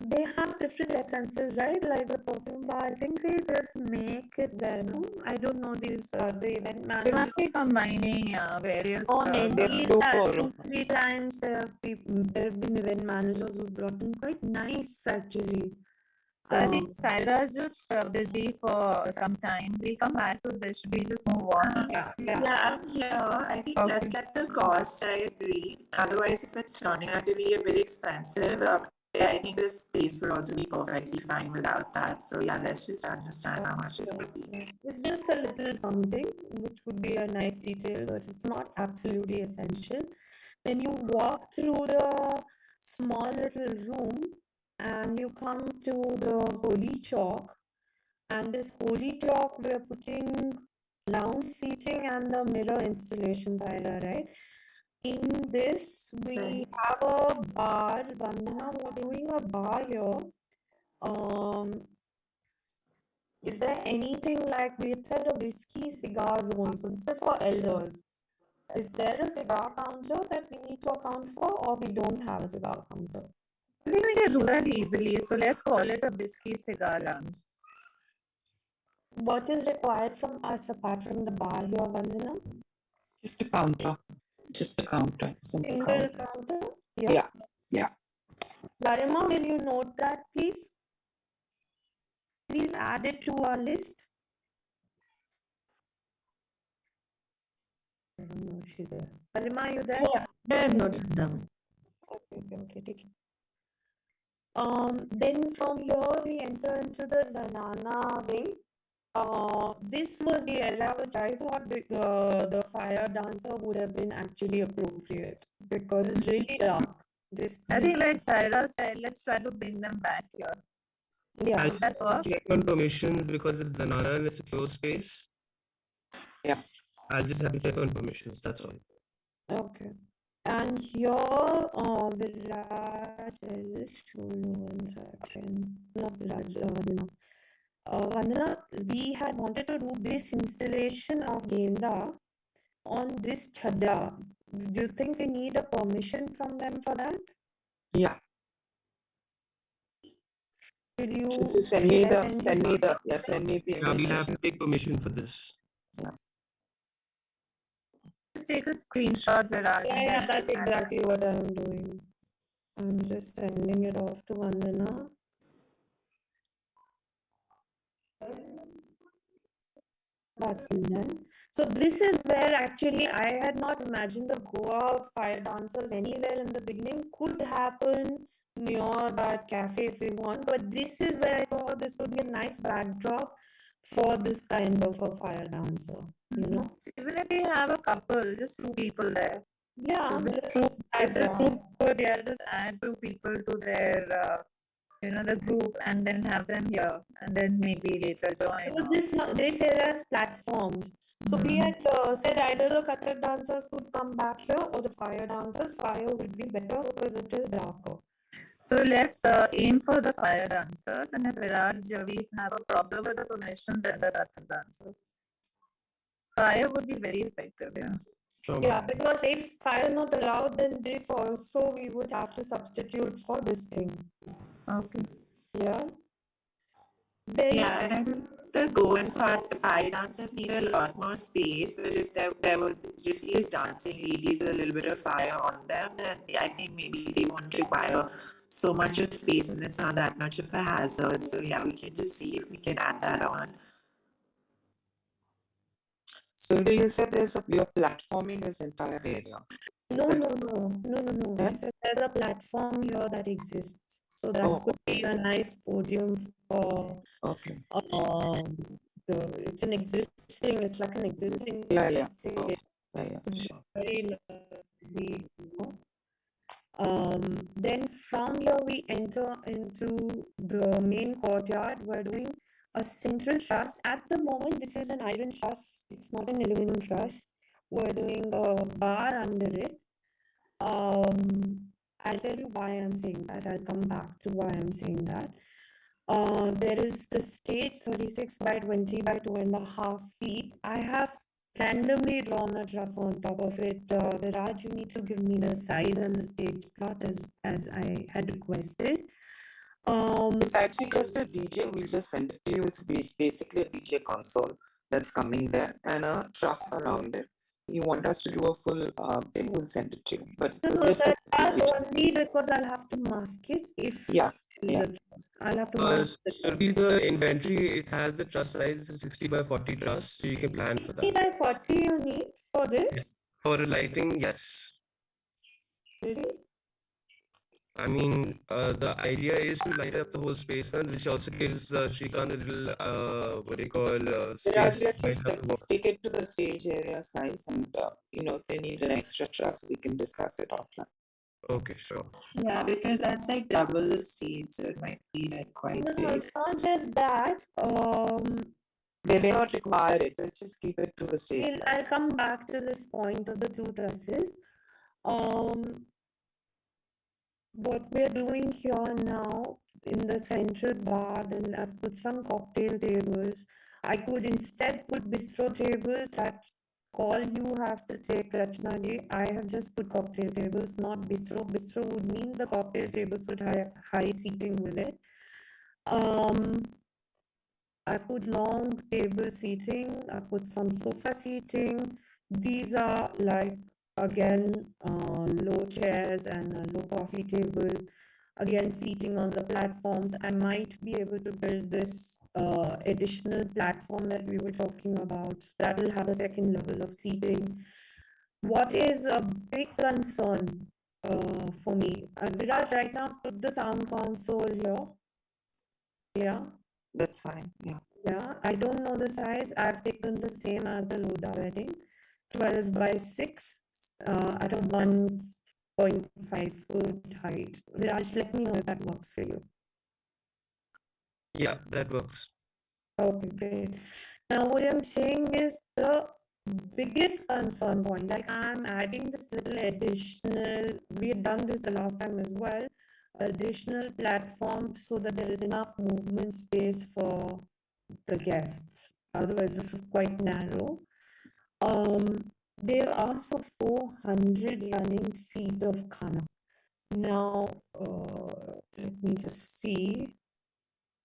They have different essences, right? Like the perfume bar, I think they just make it there, no? I don't know these, the event We managers. must be combining various. Or maybe Two that for- 2-3 times there have been event managers who've brought in quite nice actually. So I think Saira's just busy for some time. We'll come back to this. Should we just move on? Yeah. Yeah, I'm here. I think Okay. let's get the cost. I agree. Otherwise, if it's turning out to be a bit expensive, I think this place would also be perfectly fine without that. So yeah, let's just understand how much it would be. It's just a little something which would be a nice detail, but it's not absolutely essential. Then you walk through the small little room and you come to the holy chalk. And this holy chalk, we're putting lounge seating and the mirror installations either, right? In this, we have a bar. Vandana, we're doing a bar here. Is there anything like we had said a whiskey cigar zone? So this is for elders. Is there a cigar counter that we need to account for, or we don't have a cigar counter? I think we can do that easily. So let's call it a whiskey cigar lounge. what is required from us apart from the bar here, Vandana? Just a counter. Just a counter. Simple Single counter. counter? Yeah. Yeah. Garima, will you note that, please? Please add it to our list. I don't know if she's there. Garima, are you there? Yeah, I've noted it down. Okay, take it. Then from here we enter into the Zanana wing. This was the area which I thought the fire dancer would have been actually appropriate because it's really dark. I think, like Saira said, let's try to bring them back here. Yeah. I'll Does that work? check on permissions because it's Zanana and it's a closed space. Yeah. I'll just have to check on permissions. That's all. Okay. And here, Viraj, I'll just show you 1 second. Not Viraj, Vandana. Vandana, we had wanted to do this installation of Genda on this chadra. Do you think we need a permission from them for that? Yeah. Will you If you send me should I the, send you send me the, the- yeah, send me the Yeah, we'll image. have to take permission for this. Just take a screenshot, Viraj. Yeah, and yeah, then that's add it. exactly what I'm doing. I'm just sending it off to Vandana. That's been done. So this is where actually I had not imagined the Goa fire dancers anywhere in the beginning. Could happen near that cafe if we want, but this is where I thought this would be a nice backdrop for this kind of a fire dancer, you know? So even if we have a couple, just 2 people there. Yeah, So just if the background. troop could, yeah, just add 2 people to their, the group and then have them here and then maybe later join. Because this area is platformed. So we had said either the Kathak dancers could come back here or the fire dancers. Fire would be better because it is darker. So let's aim for the fire dancers, and if Viraj, we have a problem with the permission, then the Kathak dancers. Fire would be very effective, yeah. Sure. Yeah, because if fire not allowed, then this also we would have to substitute for this thing. Okay. Yeah. Then Yeah, and I think the Goan fire dancers need a lot more space, but if there were just these dancing ladies with a little bit of fire on them, then I think maybe they won't require so much of space and it's not that much of a hazard. So yeah, we can just see if we can add that on. So do you said you're platforming this entire area? no. Eh? I said there's a platform here that exists. So that Oh, could be a nice podium for okay. it's it's like an existing Yeah, yeah. thing. Oh, yeah, sure. Very lovely, you know. Then from here we enter into the main courtyard. We're doing a central truss. At the moment, this is an iron truss. It's not an aluminum truss. We're doing a bar under it. I'll tell you why I'm saying that. I'll come back to why I'm saying that. There is the stage 36 by 20 by 2.5 feet. I have randomly drawn a truss on top of it. Viraj, you need to give me the size and the stage plot as I had requested. It's actually just a DJ. We'll just send it to you. It's basically a DJ console that's coming there and a truss around it. You want us to do a full thing, we'll send it to you. But it's So just a that's DJ. only because I'll have to mask it if Yeah, there is yeah. a truss. I'll have to mask the truss. Surabhi, the inventory, it has the truss size, it's a 60 by 40 truss, so you can plan for 60 that. by 40 you need for this? For lighting, yes. Really? I mean, the idea is to light up the whole space, and which also gives Shrikant a little, what do you call, Viraj, space let's to light just up the wall. stick it to the stage area size and, if they need an extra truss, we can discuss it offline. Okay, sure. Yeah, because that's like double the stage, so it might be like quite No, big. it's not just that. They may not require it. Let's just keep it to the stage size. I'll come back to this point of the 2 trusses. What we're doing here now in the central bar, then I've put some cocktail tables. I could instead put bistro tables. That call you have to take, Rachna ji. I have just put cocktail tables, not bistro. Bistro would mean the cocktail tables would have high seating with it. I put long table seating, I put some sofa seating. These are like, again, low chairs and a low coffee table. Again, seating on the platforms. I might be able to build this additional platform that we were talking about. That will have a second level of seating. What is a big concern for me? Virat, right now, put the sound console here. Yeah. That's fine. Yeah. Yeah, I don't know the size. I've taken the same as the Loda wedding, 12 by 6 at a 1.5 foot height. Raj, let me know if that works for you. Yeah, that works. Okay, great. Now, what I'm saying is the biggest concern point, like I'm adding this little additional, we had done this the last time as well, additional platform so that there is enough movement space for the guests. Otherwise, this is quite narrow. They've asked for 400 running feet of khana. Now, let me just see.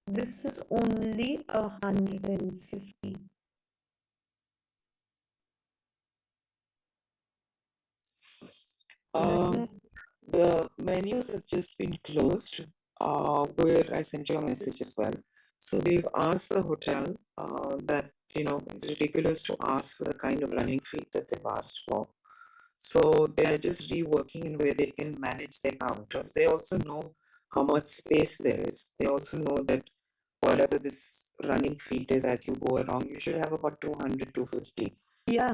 This is only 150. Um, the menus have just been closed, where I sent you a message as well. So we've asked the hotel that, it's ridiculous to ask for the kind of running feet that they've asked for. So they're just reworking in where they can manage their counters. They also know how much space there is. They also know that whatever this running feet is as you go along, you should have about 200, 250. Yeah.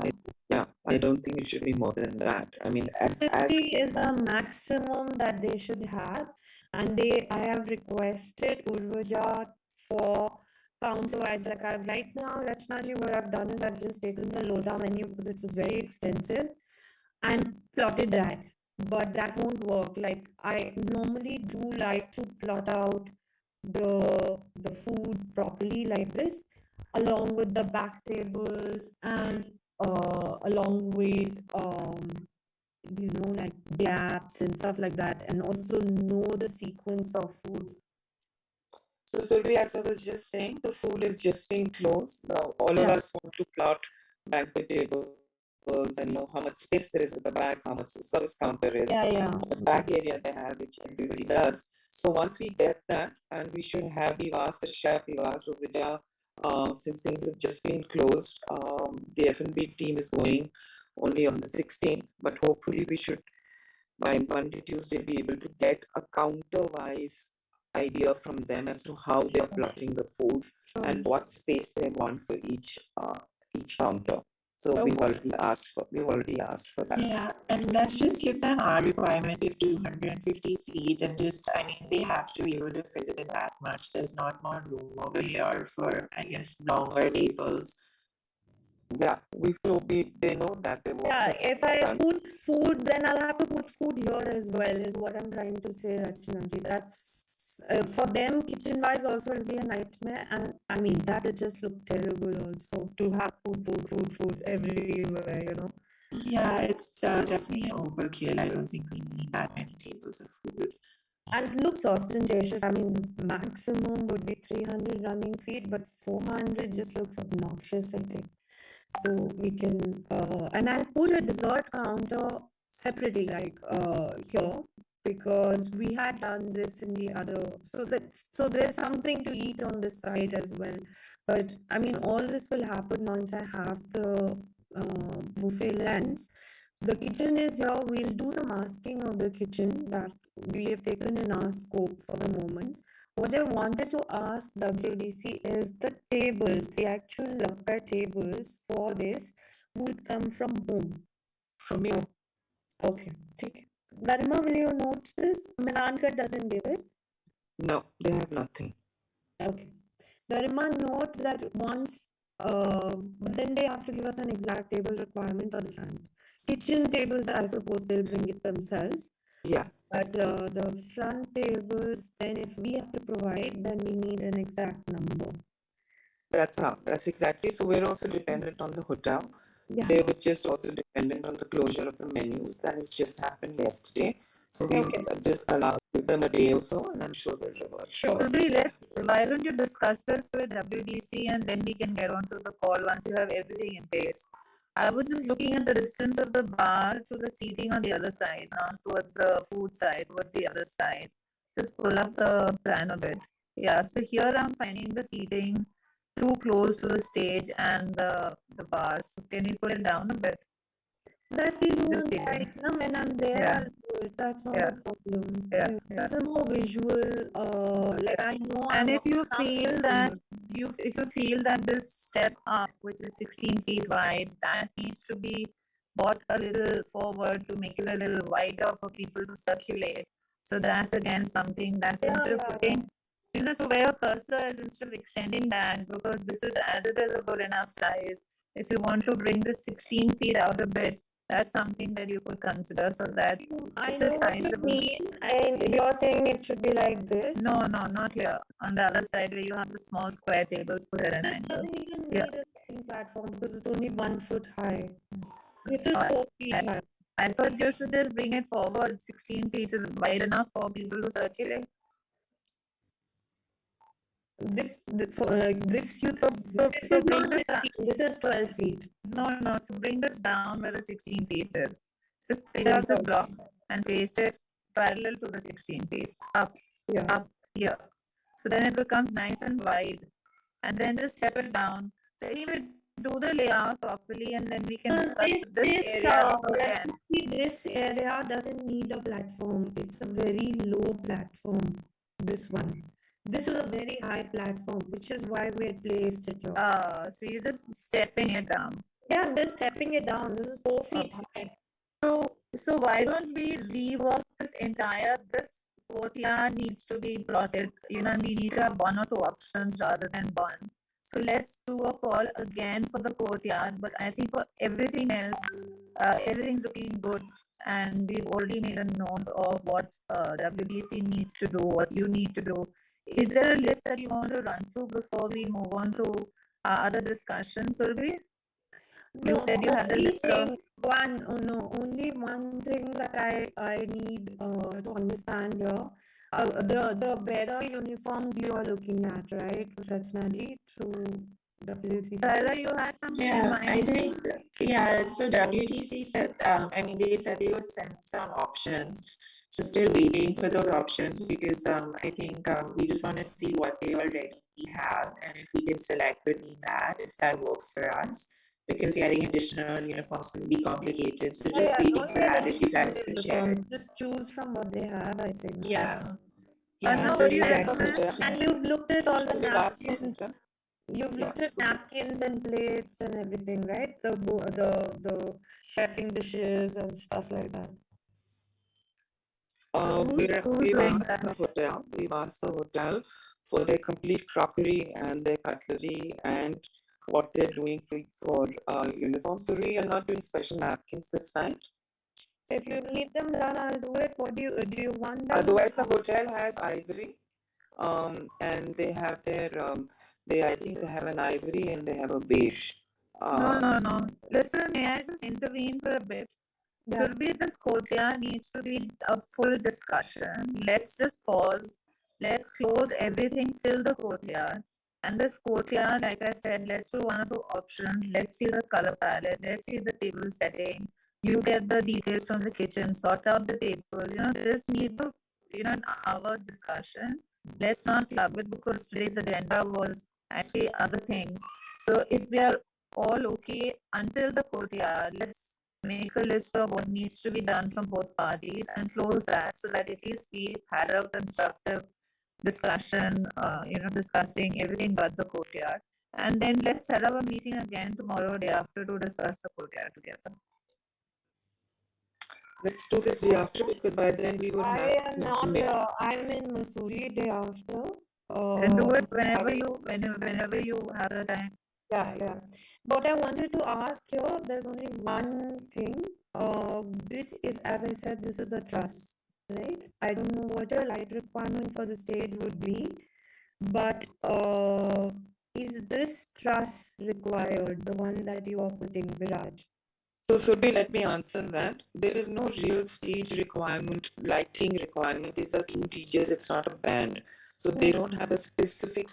Yeah, I don't think it should be more than that. I mean, as 50 is the maximum that they should have, and I have requested Urvaja for counter-wise. Like I've right now, Rachna ji, what I've done is I've just taken the Loda menu because it was very extensive and plotted that, but that won't work. Like I normally do like to plot out the food properly like this, along with the back tables and along with like gaps and stuff like that, and also know the sequence of food. So, Surabhi, as I was just saying, the food is just being closed. Now, all of us want to plot banquet tables and know how much space there is at the back, how much the service counter is, Yeah. the back area they have, which everybody does. So once we get that, and we've asked the chef, we've asked Rubija, since things have just been closed, the F&B team is going only on the 16th, but hopefully we should by Monday, Tuesday, be able to get a counter-wise idea from them as to how they're plotting the food and what space they want for each counter. So we've already asked for that. Yeah, and let's just give them our requirement of 250 feet and they have to be able to fit it in that much. There's not more room over here for, I guess, longer tables. Yeah, they know that they work. Yeah, if I put food, then I'll have to put food here as well, is what I'm trying to say, Rachnaji. That's for them, kitchen wise, also it'll be a nightmare. And I mean, that would just look terrible also to have food everywhere. Yeah, it's definitely overkill. I don't think we need that many tables of food. And it looks ostentatious. I mean, the maximum would be 300 running feet, but 400 just looks obnoxious, I think. So we can, and I'll put a dessert counter separately, like here, because we had done this in the other. So there's something to eat on this side as well. But I mean, all this will happen once I have the buffet lens. The kitchen is here. We'll do the masking of the kitchen that we have taken in our scope for the moment. What I wanted to ask WDC is the tables, the actual lakkar tables for this would come from whom? From you. Okay, take. Garima, will you note this? Manankar doesn't give it. No, they have nothing. Okay. Garima, note that once, but then they have to give us an exact table requirement for the front. Kitchen tables, I suppose they'll bring it themselves. Yeah. But the front tables, then if we have to provide, then we need an exact number. That's exactly. So we're also dependent on the hotel. Yeah. They were just also dependent on the closure of the menus that has just happened yesterday. So we Okay. just give them a day or so, and I'm sure they'll revert. Sure. Why don't you discuss this with WDC and then we can get onto the call once you have everything in place. I was just looking at the distance of the bar to the seating on the other side, not towards the food side, towards the other side. Just pull up the plan a bit. Yeah, so here I'm finding the seating too close to the stage and the bar. So can you pull it down a bit? That we do Just seating. right now when I'm there, Yeah. I'll do it. That's not Yeah. a problem. Yeah. Right. Yeah. This is a more visual, like I know I And if want you something feel to that do. if you feel that this step up, which is 16 feet wide, that needs to be brought a little forward to make it a little wider for people to circulate. So that's again something that's Yeah, instead of yeah, putting, so where your cursor is, instead of extending that, because this is as it is a good enough size. If you want to bring the 16 feet out a bit, that's something that you could consider so that I it's a know what you sizable. mean, and you're saying it should be like this. No, not here. On the other side where you have the small square tables put at an This angle. doesn't even Yeah. need a second platform because it's only 1 foot high. This is I- 4 feet high. I thought you should just bring it forward. 16 feet is wide enough for people to circulate. This you thought So, this so is bring not this 16, this is 12 feet. no. So bring this down where the 16 feet is. Just pick Yeah. up this block and paste it parallel to the 16 feet up Yeah. here. So then it becomes nice and wide. And then just step it down. So anyway, do the layout properly and then we can discuss this area again. Actually, this area doesn't need a platform. It's a very low platform. This one. This is a very high platform, which is why we had placed it here. So you're just stepping it down. Yeah, I'm just stepping it down. This is 4 feet high. So why don't we rework this courtyard needs to be plotted, we need to have one or two options rather than one. So let's do a call again for the courtyard, but I think for everything else, everything's looking good. And we've already made a note of what WDC needs to do, what you need to do. Is there a list that you want to run through before we move on to other discussions, Surabhi? You said you had a list of only one thing that I need to understand here. The bearer uniforms you are looking at, right, Rachnaji, through WCC? Sarah, you had something in Yeah, mind? I think, so WTC said, they said they would send some options. So still waiting for those options because I think we just want to see what they already have and if we can select between that, if that works for us. Because getting additional uniforms can be complicated. So just waiting don't for get that if you additional guys could share. uniforms. Just choose from what they have, I think. Yeah. Anna, so what do you you guys recommend? could share. And you've looked at all the We've asked the napkins. hotel. You've Yeah, looked at so- napkins and plates and everything, right? The chefing dishes and stuff like that. who's We've doing asked that? the hotel. We've asked the hotel for their complete crockery and their cutlery and what they're doing for uniforms. So we are not doing special napkins this time. If you need them done, I'll do it. What do you want them? Otherwise, the hotel has ivory, and they have I think they have an ivory and they have a beige. No. Listen, may I just intervene for a bit? Yeah. Surabhi, this courtyard needs to be a full discussion. Let's just pause. Let's close everything till the courtyard. And this courtyard, like I said, let's do one or two options. Let's see the color palette. Let's see the table setting. You get the details from the kitchen, sort out the tables. This needs an hour's discussion. Let's not club it because today's agenda was actually other things. So if we are all okay until the courtyard, let's make a list of what needs to be done from both parties and close that so that at least we had a constructive discussion, discussing everything but the courtyard. And then let's set up a meeting again tomorrow, day after, to discuss the courtyard together. Let's do this day after because by then we would I have am not here. I'm in Missouri day after. Then do it whenever you have the time. Yeah. But I wanted to ask here, there's only one thing. This is, as I said, this is a trust, right? I don't know what your light requirement for the stage would be, but is this truss required, the one that you are putting, Viraj? So Surabhi, let me answer that. There is no real stage requirement, lighting requirement. These are two DJs, it's not a band. So they don't have a specific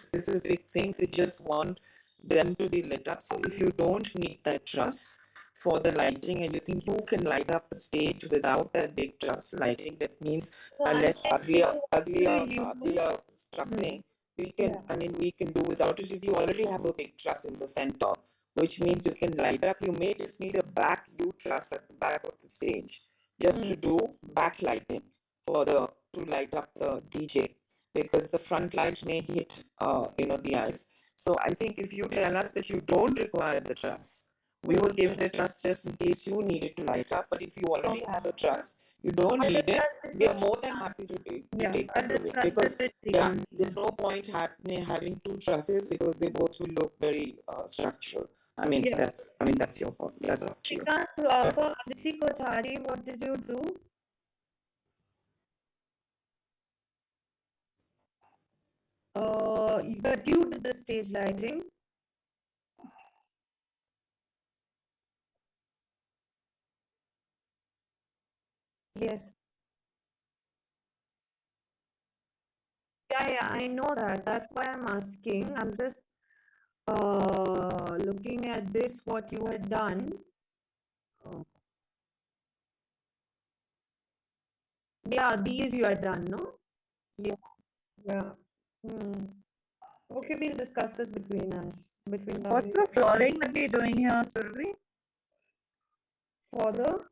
thing. They just want them to be lit up. So if you don't need that truss for the lighting and you think you can light up the stage without that big truss lighting, that means So a I'm less saying, uglier trussing, we can, yeah. I mean, we can do without it if you already have a big truss in the center, which means you can light up. You may just need a back U truss at the back of the stage just to do backlighting for the to light up the DJ, because the front light may hit the eyes. So I think if you tell us that you don't require the truss, we will give the truss just in case you need it to light up. But if you already have a truss, you don't I'll need it, discuss this we are with more than happy to yeah, take I'll that away, discuss because this with yeah, Srikanth. there's no point having two trusses because they both will look very structural. I mean, Yeah. that's your point. That's up to you. Srikanth, for Aditi Kothari, what did you do? But you did the stage lighting. Yes. Yeah, I know that. That's why I'm asking. I'm just looking at this, what you had done. Oh, yeah, these you had done, no? Yeah, yeah. Hmm. Okay, we'll discuss this between us, between What's W. the flooring that we're doing here, Surabhi? For the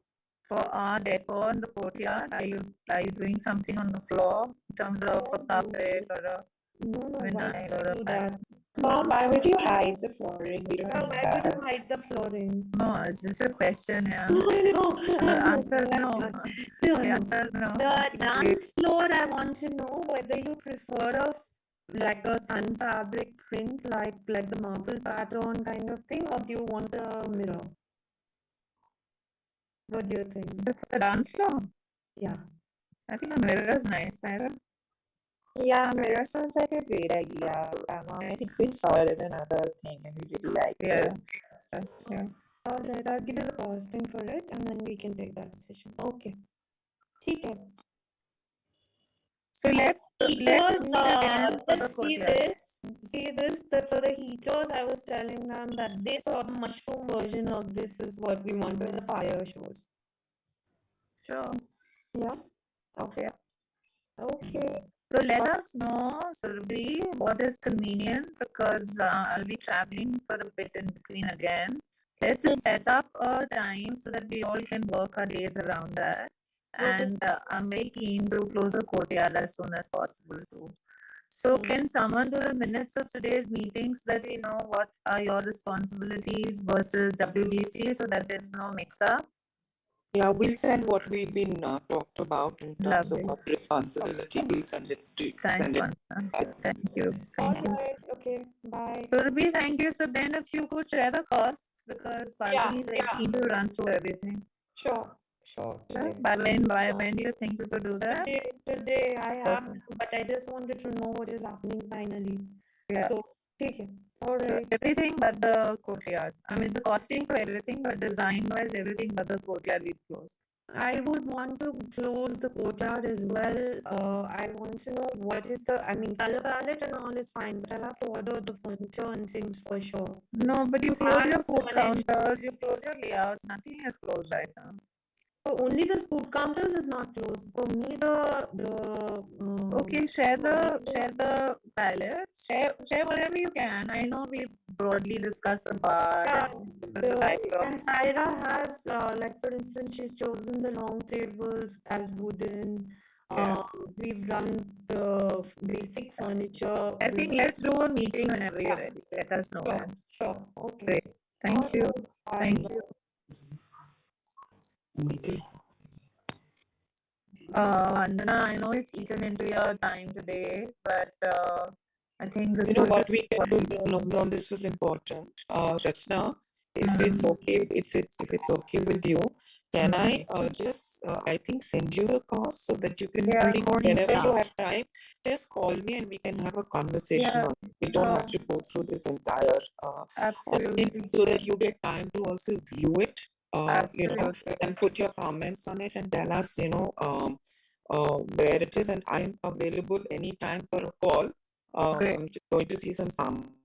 For our decor in the courtyard, are you doing something on the floor in terms of a carpet or a no, why vinyl would or you a do that? Mom, why would you hide the flooring? We don't Yeah, need why would you that. hide the flooring? No, it's just a question, yeah. No, The answer is no. no, The no. answer is no. The dance floor, I want to know whether you prefer like a sun fabric print, like the marble pattern kind of thing, or do you want a mirror? What do you think? The dance floor. Yeah. I think a mirror is nice, Sarah. Yeah, mirror sounds like a great idea. I think we saw it in another thing and we really liked Yeah. it. Yeah. All right, I'll give you the costing for it, and then we can take that decision. Okay. ठीक है. So let's Heaters, meet again for the just courtyard. see this, that for the heaters, I was telling them that this or the mushroom version of this is what we want with the fire shows. Sure. Yeah. Okay. Okay. So let us know, Surabhi, what is convenient, because I'll be traveling for a bit in between again. Let's just set up a time so that we all can work our days around that. And I'm very keen to close the courtyard as soon as possible too. So can someone do the minutes of today's meeting so that we know what are your responsibilities versus WDC so that there's no mix-up? Yeah, we'll send what we've been talked about in terms Lovely. of what responsibility. We'll send it to Thanks, send it. Vandana. Thank you. All Thank you. right. Okay. Bye. Surabhi, thank you. So then if you could share the costs, because Falguni is very keen to run through everything. Sure. Sure. Sure. Today. By when do you think you could do that? Today I have, Perfect. but I just wanted to know what is happening finally. Yeah. So, take it. All So right. everything but the courtyard. I mean, the costing for everything, but design-wise, everything but the courtyard we close. I would want to close the courtyard as well. I want to know what is the, I mean, color palette and all is fine, but I'll have to order the furniture and things for sure. No, but you close And your food furniture. counters, you close your layouts. Nothing is closed right now. So only the food counters is not closed. For me, Okay, share the palette. Share whatever you can. I know we broadly discussed the bar and the backdrop. and Saira has, like for instance, she's chosen the long tables as wooden. Yeah. We've done the basic furniture. I think let's do a meeting whenever you're ready. Let us know. Sure, when. sure. Okay. Great. Thank you. Bye. Thank you. Vandana, I know it's eaten into your time today, but I think this You know was what we can do? No, this was important. Rachna, if it's okay, if it's okay with you, can I just I think send you the cost so that you can whenever you have time, just call me and we can have a conversation on it. We don't have to go through this entire absolutely thing so that you get time to also view it Absolutely. then put your comments on it and tell us, where it is. And I'm available anytime for a call. Great. I'm just going to see some samples